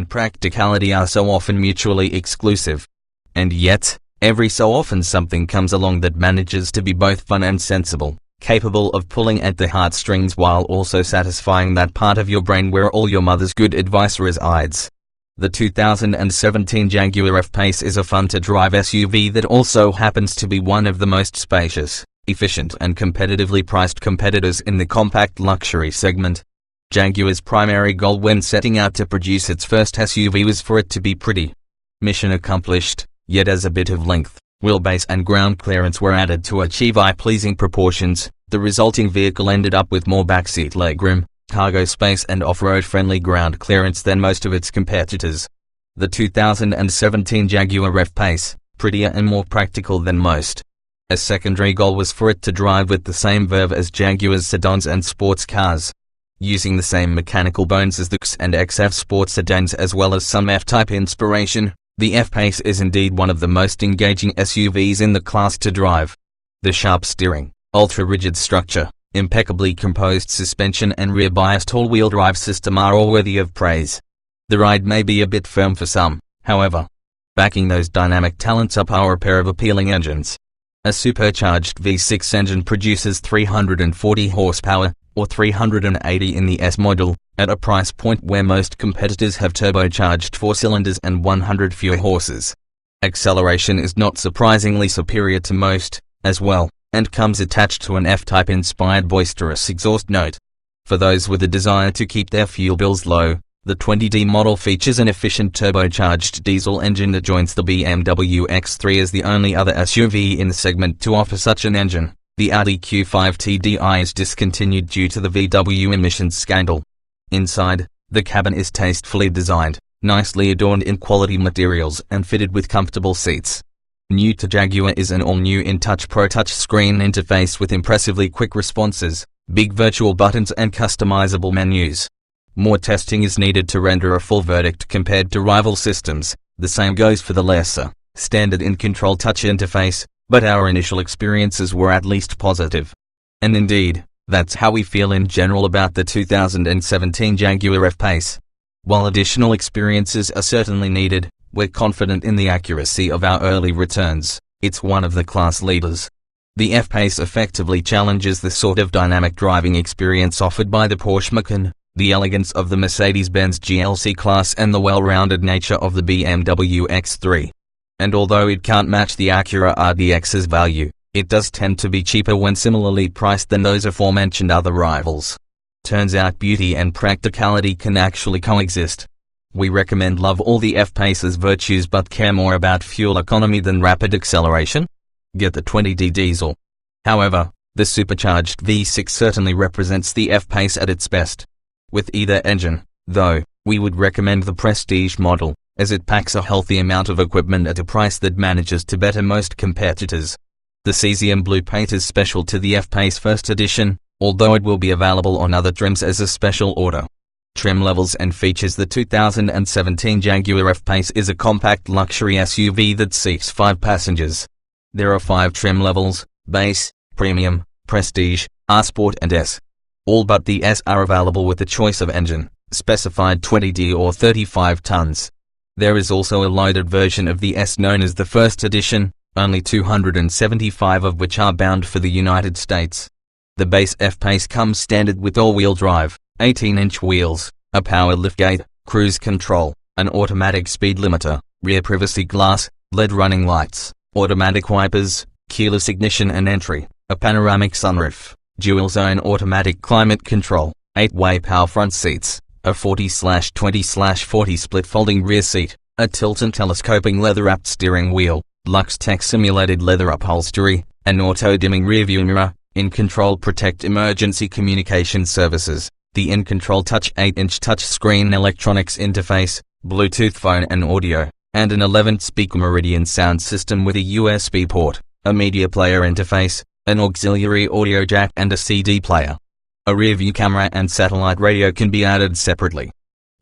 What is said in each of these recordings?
and practicality are so often mutually exclusive. And yet, every so often something comes along that manages to be both fun and sensible, capable of pulling at the heartstrings while also satisfying that part of your brain where all your mother's good advice resides. The 2017 Jaguar F-Pace is a fun-to-drive SUV that also happens to be one of the most spacious, efficient and competitively priced competitors in the compact luxury segment. Jaguar's primary goal when setting out to produce its first SUV was for it to be pretty. Mission accomplished, yet as a bit of length, wheelbase and ground clearance were added to achieve eye-pleasing proportions, the resulting vehicle ended up with more backseat legroom, cargo space and off-road friendly ground clearance than most of its competitors. The 2017 Jaguar F-Pace, prettier and more practical than most. A secondary goal was for it to drive with the same verve as Jaguar's sedans and sports cars. Using the same mechanical bones as the X and XF sports sedans as well as some F-Type inspiration, the F-Pace is indeed one of the most engaging SUVs in the class to drive. The sharp steering, ultra-rigid structure, impeccably composed suspension and rear-biased all-wheel drive system are all worthy of praise. The ride may be a bit firm for some, however. Backing those dynamic talents up are a pair of appealing engines. A supercharged V6 engine produces 340 horsepower, or 380 in the S model, at a price point where most competitors have turbocharged 4 cylinders and 100 fewer horses. Acceleration is not surprisingly superior to most, as well, and comes attached to an F-Type inspired boisterous exhaust note. For those with a desire to keep their fuel bills low, the 20D model features an efficient turbocharged diesel engine that joins the BMW X3 as the only other SUV in the segment to offer such an engine. The Audi Q5 TDI is discontinued due to the VW emissions scandal. Inside, the cabin is tastefully designed, nicely adorned in quality materials and fitted with comfortable seats. New to Jaguar is an all-new InTouch Pro touchscreen interface with impressively quick responses, big virtual buttons and customizable menus. More testing is needed to render a full verdict compared to rival systems. The same goes for the lesser, standard in-control touch interface, but our initial experiences were at least positive. And indeed, that's how we feel in general about the 2017 Jaguar F-Pace. While additional experiences are certainly needed, we're confident in the accuracy of our early returns. It's one of the class leaders. The F-Pace effectively challenges the sort of dynamic driving experience offered by the Porsche Macan, the elegance of the Mercedes-Benz GLC class and the well-rounded nature of the BMW X3. And although it can't match the Acura RDX's value, it does tend to be cheaper when similarly priced than those aforementioned other rivals. Turns out beauty and practicality can actually coexist. We recommend love all the F-Pace's virtues but care more about fuel economy than rapid acceleration? Get the 20D diesel. However, the supercharged V6 certainly represents the F-Pace at its best. With either engine, though, we would recommend the Prestige model, as it packs a healthy amount of equipment at a price that manages to better most competitors. The cesium blue paint is special to the F-Pace First Edition, although it will be available on other trims as a special order. Trim levels and features. The 2017 Jaguar F-Pace is a compact luxury SUV that seats 5 passengers. There are 5 trim levels: Base, Premium, Prestige, R-Sport and S. All but the S are available with the choice of engine, specified 20D or 35 tons. There is also a loaded version of the S known as the First Edition, only 275 of which are bound for the United States. The base F-Pace comes standard with all-wheel drive, 18-inch wheels, a power liftgate, cruise control, an automatic speed limiter, rear privacy glass, LED running lights, automatic wipers, keyless ignition and entry, a panoramic sunroof, dual-zone automatic climate control, 8-way power front seats, a 40/20/40 split folding rear seat, a tilt and telescoping leather-wrapped steering wheel, Lux-Tech simulated leather upholstery, an auto-dimming rearview mirror, in-control protect emergency communication services, the in-control touch 8-inch touchscreen electronics interface, Bluetooth phone and audio, and an 11-speaker Meridian sound system with a USB port, a media player interface, an auxiliary audio jack and a CD player. A rear-view camera and satellite radio can be added separately.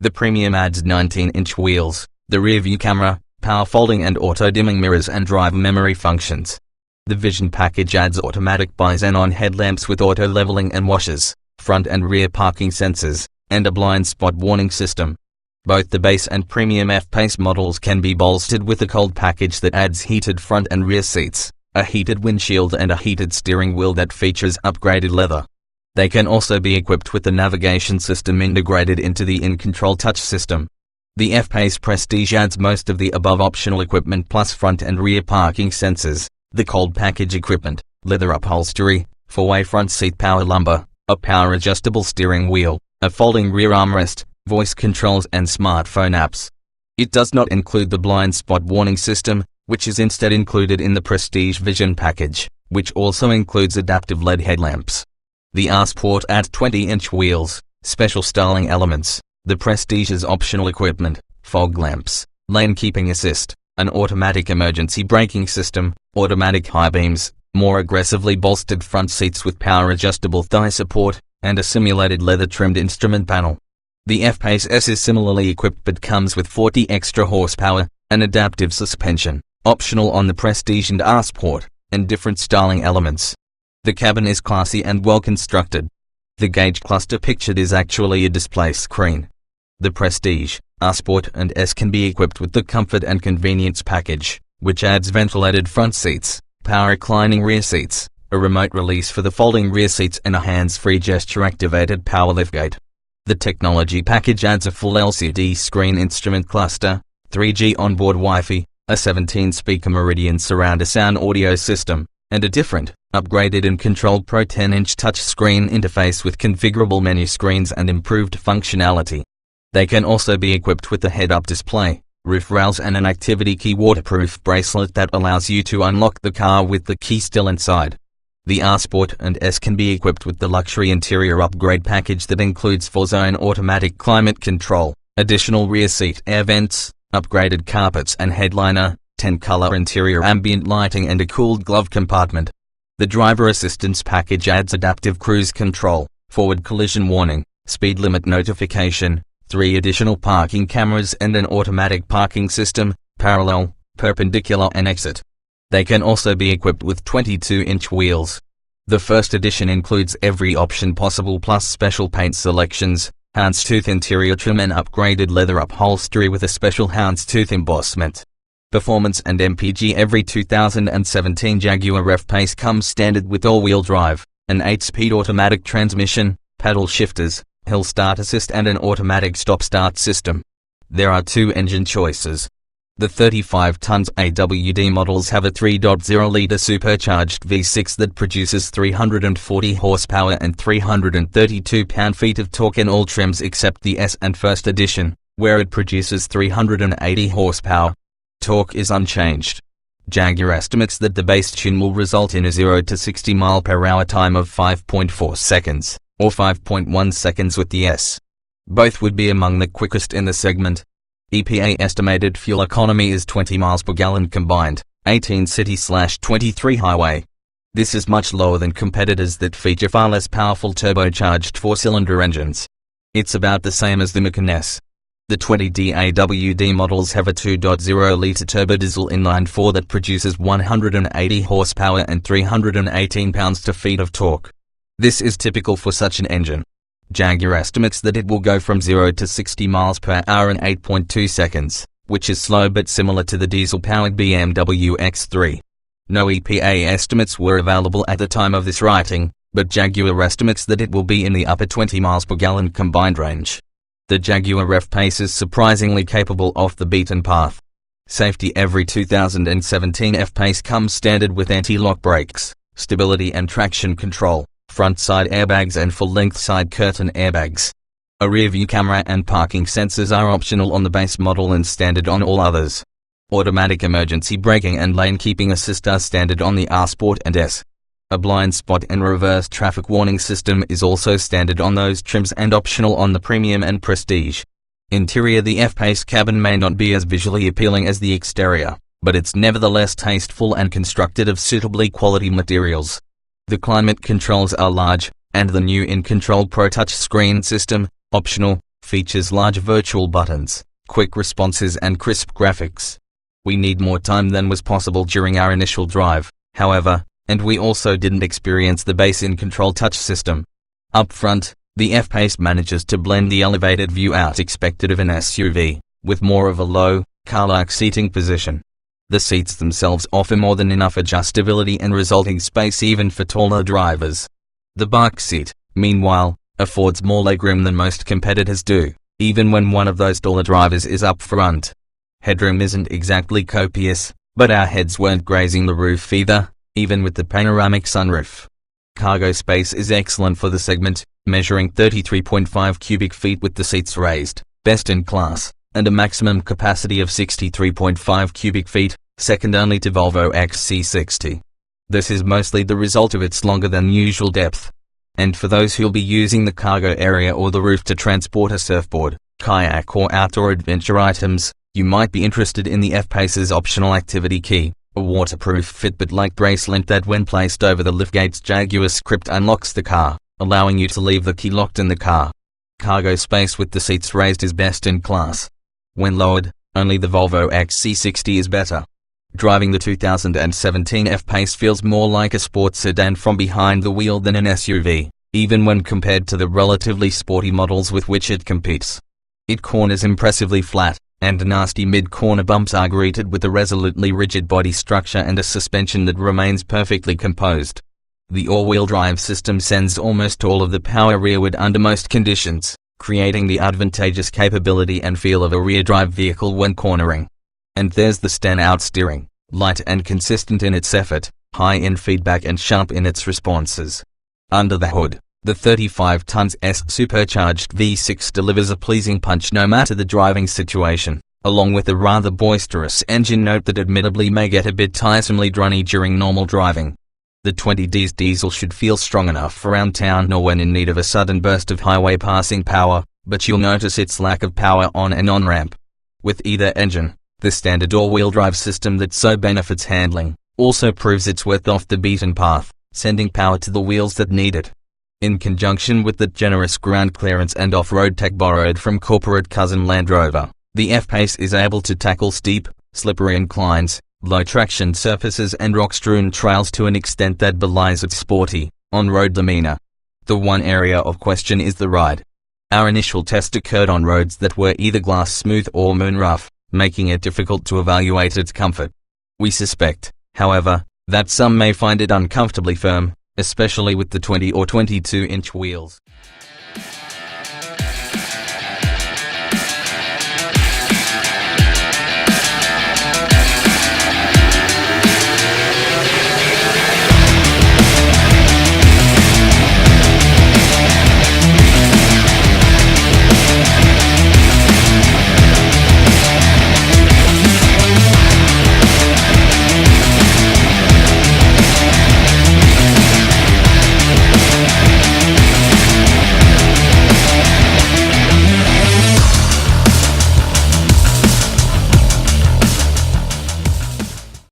The Premium adds 19-inch wheels, the rear-view camera, power folding and auto-dimming mirrors and drive memory functions. The Vision package adds automatic bi-xenon headlamps with auto-leveling and washers, front and rear parking sensors, and a blind spot warning system. Both the base and premium F-Pace models can be bolstered with a cold package that adds heated front and rear seats, a heated windshield and a heated steering wheel that features upgraded leather. They can also be equipped with the navigation system integrated into the in-control touch system. The F-Pace Prestige adds most of the above optional equipment plus front and rear parking sensors, the cold package equipment, leather upholstery, four-way front seat power lumbar, a power adjustable steering wheel, a folding rear armrest, voice controls and smartphone apps. It does not include the blind spot warning system, which is instead included in the Prestige Vision package, which also includes adaptive LED headlamps. The R-Sport adds 20-inch wheels, special styling elements, the Prestige's optional equipment, fog lamps, lane keeping assist, an automatic emergency braking system, automatic high beams, more aggressively bolstered front seats with power adjustable thigh support, and a simulated leather-trimmed instrument panel. The F-Pace S is similarly equipped but comes with 40 extra horsepower, an adaptive suspension, optional on the Prestige and R-Sport, and different styling elements. The cabin is classy and well constructed. The gauge cluster pictured is actually a display screen. The Prestige, R-Sport and S can be equipped with the Comfort and Convenience package, which adds ventilated front seats, power reclining rear seats, a remote release for the folding rear seats and a hands-free gesture-activated power liftgate. The Technology package adds a full LCD screen instrument cluster, 3G onboard Wi-Fi, a 17-speaker Meridian surround sound audio system, and a different, upgraded and controlled Pro 10-inch touchscreen interface with configurable menu screens and improved functionality. They can also be equipped with a head-up display, roof rails and an activity key waterproof bracelet that allows you to unlock the car with the key still inside. The R-Sport and S can be equipped with the luxury interior upgrade package that includes 4-zone automatic climate control, additional rear seat air vents, upgraded carpets and headliner, 10-color interior ambient lighting and a cooled glove compartment. The driver assistance package adds adaptive cruise control, forward collision warning, speed limit notification, 3 additional parking cameras and an automatic parking system, parallel, perpendicular and exit. They can also be equipped with 22-inch wheels. The first edition includes every option possible plus special paint selections, houndstooth interior trim and upgraded leather upholstery with a special houndstooth embossment. Performance and MPG. Every 2017 Jaguar F-Pace comes standard with all-wheel drive, an 8-speed automatic transmission, paddle shifters, hill start assist and an automatic stop-start system. There are 2 engine choices. The 35 tons AWD models have a 3.0-liter supercharged V6 that produces 340 horsepower and 332 pound-feet of torque in all trims except the S and First Edition, where it produces 380 horsepower. Torque is unchanged. Jaguar estimates that the base tune will result in a 0 to 60 mph time of 5.4 seconds, or 5.1 seconds with the S. Both would be among the quickest in the segment. EPA estimated fuel economy is 20 miles per gallon combined, 18 city/23 highway. This is much lower than competitors that feature far less powerful turbocharged 4-cylinder engines. It's about the same as the Macan S. The 20D AWD models have a 2.0-liter turbodiesel inline-4 that produces 180 horsepower and 318 pounds-feet of torque. This is typical for such an engine. Jaguar estimates that it will go from 0 to 60 miles per hour in 8.2 seconds, which is slow but similar to the diesel-powered BMW X3. No EPA estimates were available at the time of this writing, but Jaguar estimates that it will be in the upper 20 miles per gallon combined range. The Jaguar F-Pace is surprisingly capable off the beaten path. Safety. Every 2017 F-Pace comes standard with anti-lock brakes, stability and traction control, front side airbags and full-length side curtain airbags. A rear-view camera and parking sensors are optional on the base model and standard on all others. Automatic emergency braking and lane keeping assist are standard on the R-Sport and S. A blind spot and reverse traffic warning system is also standard on those trims and optional on the Premium and Prestige. Interior. The F-Pace cabin may not be as visually appealing as the exterior, but it's nevertheless tasteful and constructed of suitably quality materials. The climate controls are large, and the new in-control Pro Touch screen system, optional, features large virtual buttons, quick responses and crisp graphics. We need more time than was possible during our initial drive, however, and we also didn't experience the base in-control touch system. Up front, The F-Pace manages to blend the elevated view out expected of an SUV, with more of a low, car-like seating position. The seats themselves offer more than enough adjustability and resulting space even for taller drivers. The back seat, meanwhile, affords more legroom than most competitors do, even when one of those taller drivers is up front. Headroom isn't exactly copious, but our heads weren't grazing the roof either, even with the panoramic sunroof. Cargo space is excellent for the segment, measuring 33.5 cubic feet with the seats raised, best in class, and a maximum capacity of 63.5 cubic feet, second only to Volvo XC60. This is mostly the result of its longer than usual depth. And for those who'll be using the cargo area or the roof to transport a surfboard, kayak or outdoor adventure items, you might be interested in the F-Pace's optional activity key, a waterproof Fitbit-like bracelet that when placed over the liftgate's Jaguar script unlocks the car, allowing you to leave the key locked in the car. Cargo space with the seats raised is best in class. When lowered, only the Volvo XC60 is better. Driving the 2017 F-Pace feels more like a sports sedan from behind the wheel than an SUV, even when compared to the relatively sporty models with which it competes. It corners impressively flat, and nasty mid-corner bumps are greeted with a resolutely rigid body structure and a suspension that remains perfectly composed. The all-wheel drive system sends almost all of the power rearward under most conditions, creating the advantageous capability and feel of a rear-drive vehicle when cornering. And there's the stand-out steering, light and consistent in its effort, high in feedback and sharp in its responses. Under the hood, the 35 tons supercharged V6 delivers a pleasing punch no matter the driving situation, along with a rather boisterous engine note that admittedly may get a bit tiresomely drony during normal driving. The 20D's diesel should feel strong enough around town or when in need of a sudden burst of highway passing power, but you'll notice its lack of power on and on-ramp. With either engine, the standard all-wheel drive system that so benefits handling also proves its worth off the beaten path, sending power to the wheels that need it. In conjunction with the generous ground clearance and off-road tech borrowed from corporate cousin Land Rover, the F-Pace is able to tackle steep, slippery inclines, low-traction surfaces and rock-strewn trails to an extent that belies its sporty, on-road demeanor. The one area of question is the ride. Our initial test occurred on roads that were either glass smooth or moon rough, making it difficult to evaluate its comfort. We suspect, however, that some may find it uncomfortably firm, especially with the 20 or 22-inch wheels.